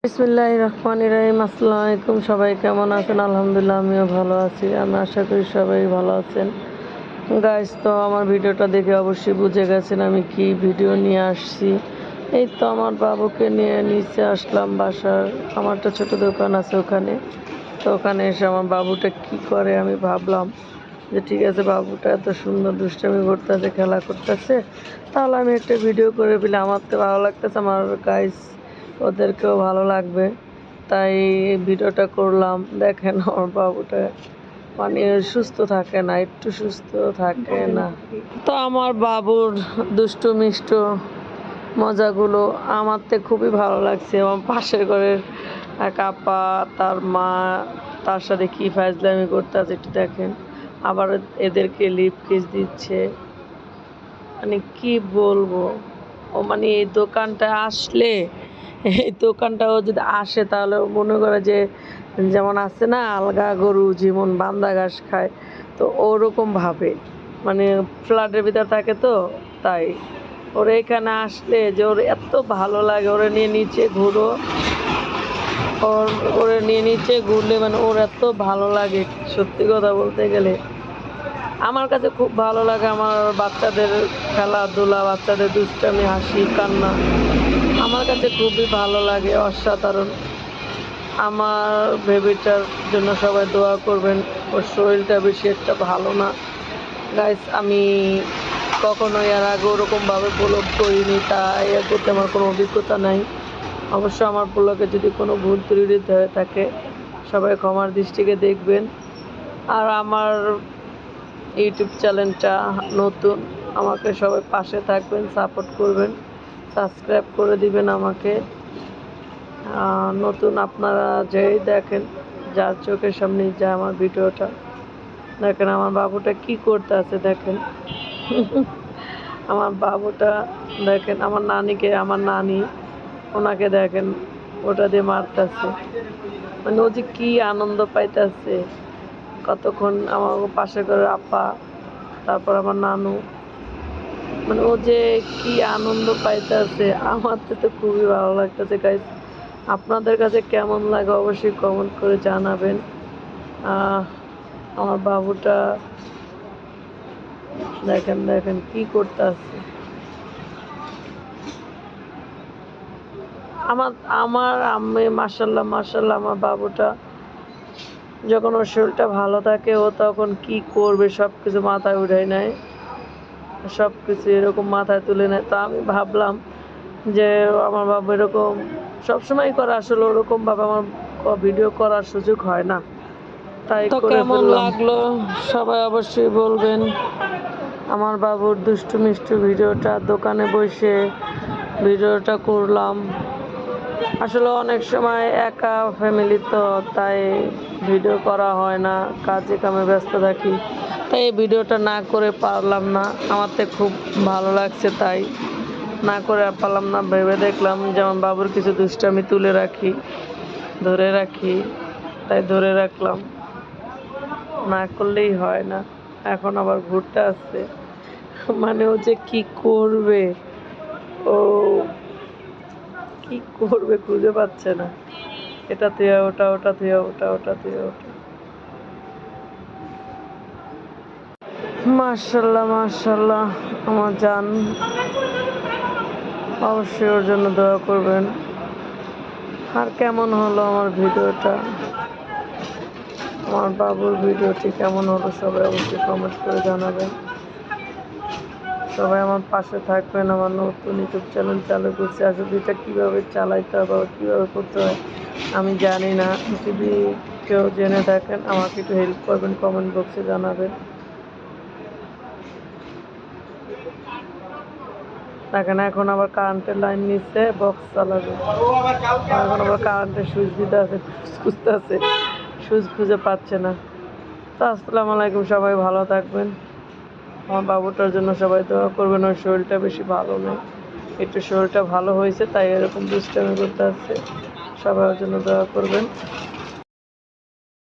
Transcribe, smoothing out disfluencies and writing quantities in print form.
বিসমিল্লাহির রহমানির রহিম। আসসালামু আলাইকুম। সবাই কেমন আছেন? আলহামদুলিল্লাহ আমিও ভালো আছি। আমি আশা করি সবাই ভালো আছেন। গাইস, তো আমার ভিডিওটা দেখে অবশ্যই বুঝে গেছেন আমি কি ভিডিও নিয়ে আসছি। এই তো আমার বাবুকে নিয়ে নিচে আসলাম বাসার। আমার একটা ছোটো দোকান আছে ওখানে। তো ওখানে এসে আমার বাবুটা কি করে আমি ভাবলাম যে ঠিক আছে, বাবুটা এত সুন্দর দুষ্টামি করতেছে, খেলা করতেছে, তাহলে আমি একটা ভিডিও করে ফেলি। আমার তো ভালো লাগতেছে, আমার গাইস ওদেরকেও ভালো লাগবে, তাই এই ভিডিওটা করলাম। দেখেন আমার বাবুটা মানে সুস্থ থাকে না, একটু সুস্থ থাকে না। তো আমার বাবুর দুষ্টু মিষ্টু মজাগুলো আমার তো খুবই ভালো লাগছে। আমার পাশের ঘরের এক আপা, তার মা, তার সাথে কি ফাজলামি করতেছে একটু দেখেন। আবার এদেরকে লিপ কিস দিচ্ছে, মানে কি বলবো। ও মানে এই দোকানটা আসলে, এই দোকানটাও যদি আসে তাহলে ও মনে করে যে যেমন আছে না আলগা গরু যেমন বান্দা ঘাস খায়, তো ওরকম ভাবে, মানে ফ্ল্যাটের ভিতর থাকে তো, তাই ওর এখানে আসলে যে ওর এত ভালো লাগে। ওরা নিয়ে নিচে ঘুরো, ওরে নিয়ে নিচে ঘুরলে মানে ওর এত ভালো লাগে, সত্যি কথা বলতে গেলে আমার কাছে খুব ভালো লাগে। আমার বাচ্চাদের খেলাধুলা, বাচ্চাদের দুষ্টামি, হাসি কান্না আমার কাছে খুবই ভালো লাগে, অসাধারণ। আমার বেবিটার জন্য সবাই দোয়া করবেন। ওর শরীরটা বেশি একটা ভালো না গাইস। আমি কখনো এর আগে ওরকমভাবে ব্লগ করিনি, তাই এর প্রতি আমার কোনো অভিজ্ঞতা নাই। অবশ্য আমার ব্লগে যদি কোনো ভুল ত্রুটি হয়ে থাকে সবাই ক্ষমার দৃষ্টিকে দেখবেন। আর আমার ইউটিউব চ্যানেলটা নতুন, আমাকে সবাই পাশে থাকবেন, সাপোর্ট করবেন, সাবস্ক্রাইব করে দিবেন আমাকে। নতুন আপনারা যেই দেখেন, যার চোখের সামনে যায় আমার ভিডিওটা দেখেন। আমার বাবুটা কি করতে আছে দেখেন। আমার বাবুটা দেখেন, আমার নানিকে, আমার নানি ওনাকে দেখেন ওটা দিয়ে মারতেছে, মানে ও যে কি আনন্দ পাইতেছে। কতক্ষণ আমার পাশে করে আপা, তারপর আমার নানু, মানে ও যে কি আনন্দ পাইতেছে, আমার তো খুবই ভালো লাগতেছে গাইস। আপনাদের কাছে কেমন লাগে অবশ্যই কমেন্ট করে জানাবেন। আমার বাবুটা দেখেন দেখেন কি করতেছে। আমার আমার আম্মে মাশাল্লাহ মাশাল্লাহ, আমার বাবুটা যখন ওর শরীরটা ভালো থাকে ও তখন কি করবে সব কিছু মাথায় উঠায় নেয়, সব কিছু এরকম মাথায় তুলে নেয়। তো আমি ভাবলাম যে আমার বাবু এরকম সবসময় করে, আসলে ওরকমভাবে আমার ভিডিও করার সুযোগ হয় না, তাই তো কেমন লাগলো সবাই অবশ্যই বলবেন। আমার বাবুর দুষ্টু মিষ্টু ভিডিওটা দোকানে বসে ভিডিওটা করলাম। আসলে অনেক সময় একা ফ্যামিলি তো, তাই ভিডিও করা হয় না, কাজে কামে ব্যস্ত থাকি, তাই এই ভিডিওটা না করে পারলাম না। আমার তো খুব ভালো লাগছে, তাই না করে পারলাম না। ভেবে দেখলাম যেমন বাবুর কিছু দুষ্টামি তুলে রাখি, ধরে রাখি, তাই ধরে রাখলাম, না করলেই হয় না। এখন আবার ঘুরতে আসছে, মানে ও যে কি করবে, ও কি করবে খুঁজে পাচ্ছে না। এটা তুই ওটা, ওটা তুই ওটা, ওটা তুই ওটা। মাশাল্লাহ মাশাল্লাহ আমার জান, অবশ্যই ওর জন্য দোয়া করবেন। আর কেমন হলো আমার ভিডিওটা, আমার বাবুর ভিডিওটি কেমন হলো সবাই অবশ্যই কমেন্ট করে জানাবেন। সবাই আমার পাশে থাকবেন। আমার নতুন ইউটিউব চ্যানেল চালু করছি, আসলে এটা কীভাবে চালাইতে হবে বা কীভাবে করতে হয় আমি জানি না। যদি কেউ জেনে থাকেন আমাকে একটু হেল্প করবেন, কমেন্ট বক্সে জানাবেন। দেখেন এখন আবার কারেন্টের লাইন নিচ্ছে, বক্স চালাবে। এখন আবার কারেন্টের সুইচ দিতে আছে, খুঁজতে আছে, সুইচ খুঁজে পাচ্ছে না। তো আসসালামু আলাইকুম, সবাই ভালো থাকবেন। আমার বাবুটার জন্য সবাই দোয়া করবেন। ওর শরীরটা বেশি ভালো নেই, একটু শরীরটা ভালো হয়েছে তাই এরকম দুষ্টামি করতে আসছে। সবাই ওর জন্য দোয়া করবেন।